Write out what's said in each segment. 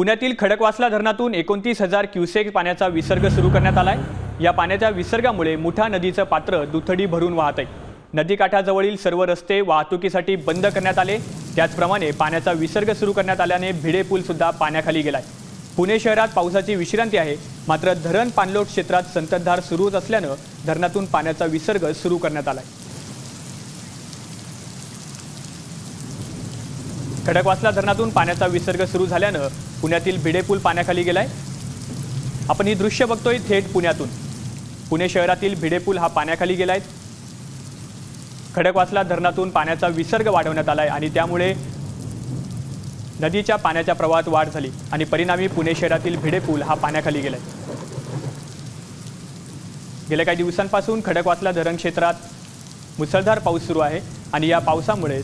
पुण्यातील खडकवासला धरणातून 29,000 क्युसेक पाण्याचा विसर्ग सुरू करण्यात आलाय। या पाण्याच्या विसर्गामुळे मुठा नदीचं पात्र दुथडी भरून वाहत आहे। नदीकाठाजवळील सर्व रस्ते वाहतुकीसाठी बंद करण्यात आले। त्याचप्रमाणे पाण्याचा विसर्ग सुरू करण्यात आल्याने भिडे पूल सुद्धा पाण्याखाली गेलाय। पुणे शहरात पावसाची विश्रांती आहे, मात्र धरण पाणलोट क्षेत्रात संततधार सुरूच असल्यानं धरणातून पाण्याचा विसर्ग सुरू करण्यात आलाय। खडकवासला धरणातून पाण्याचा विसर्ग सुरू झाल्यानं पुण्यातील भिडे पूल पाण्याखाली गेलाय। आपण ही दृश्य बघतोय थेट पुण्यातून। पुणे शहरातील भिडे पूल हा पाण्याखाली गेलाय। खडकवासला धरणातून पाण्याचा विसर्ग वाढवण्यात आलाय आणि त्यामुळे नदीच्या पाण्याच्या प्रवाहात वाढ झाली आणि परिणामी पुणे शहरातील भिडे पूल हा पाण्याखाली गेलाय। गेल्या काही दिवसांपासून खडकवासला धरण क्षेत्रात मुसळधार पाऊस सुरू आहे आणि या पावसामुळे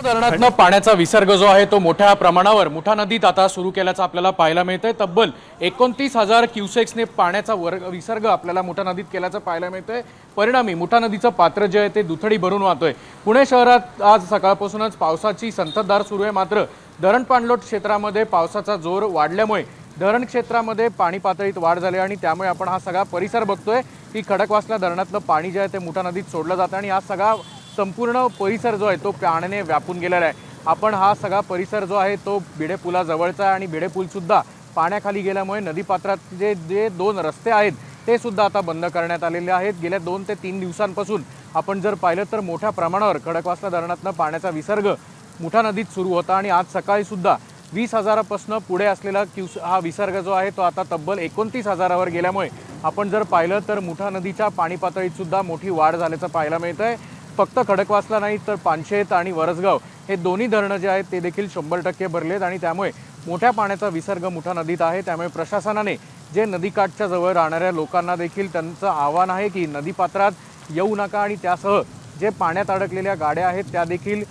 धरणातून पाण्याचा विसर्ग जो आहे तो मोठ्या प्रमाणावर मुठा नदीत आता सुरू केल्याचं आपल्याला पाहायला मिळतंय। तब्बल 29,000 क्युसेक्सने पाण्याचा विसर्ग आपल्याला मुठा नदीत केल्याचं पाहायला मिळतंय। परिणामी मुठा नदीचं पात्र जे आहे ते दुथडी भरून वाहतोय। पुणे शहरात आज सकाळपासूनच पावसाची संततधार सुरू आहे, मात्र धरण पाणलोट क्षेत्रामध्ये पावसाचा जोर वाढल्यामुळे धरण क्षेत्रामध्ये पाणी पातळीत वाढ झाली आणि त्यामुळे आपण हा सगळा परिसर बघतोय की खडकवासला धरणातलं पाणी जे आहे ते मुठा नदीत सोडलं जातं आणि हा सगळा संपूर्ण परिसर जो आहे तो पाण्याने व्यापून गेलेला आहे। आपण हा सगळा परिसर जो आहे तो भिडे पुलाजवळचा आहे आणि भिडे पूल सुद्धा पाण्याखाली गेल्यामुळे नदीपात्रात जे दोन रस्ते आहेत ते सुद्धा आता बंद करण्यात आलेले आहेत। गेल्या 2 ते 3 दिवसांपासून आपण जर पाहिलं तर मोठ्या प्रमाणावर खडकवासला धरणातनं पाण्याचा विसर्ग मुठा नदीत सुरू होता आणि आज सकाळी सुद्धा 20,000 पासून पुढे असलेला हा विसर्ग जो आहे तो आता तब्बल 29,000वर गेल्यामुळे आपण जर पाहिलं तर मुठा नदीच्या पाणी पातळीत सुद्धा मोठी वाढ झाल्याचं पाहायला मिळतंय। फक्त खडकवासला नाही तर पानशेत आणि वरसगाव हे दोन्ही धरणं जे आहेत ते देखील 100% भरलेत आणि त्यामुळे मोठ्या पाण्याचा विसर्ग मुठा नदीत आहे। त्यामुळे प्रशासनाने जे नदीकाठच्या जवळ राहणाऱ्या लोकांना देखील त्यांचं आव्हान आहे की नदीपात्रात येऊ नका आणि त्यासह जे पाण्यात अडकलेल्या गाड्या आहेत त्या देखील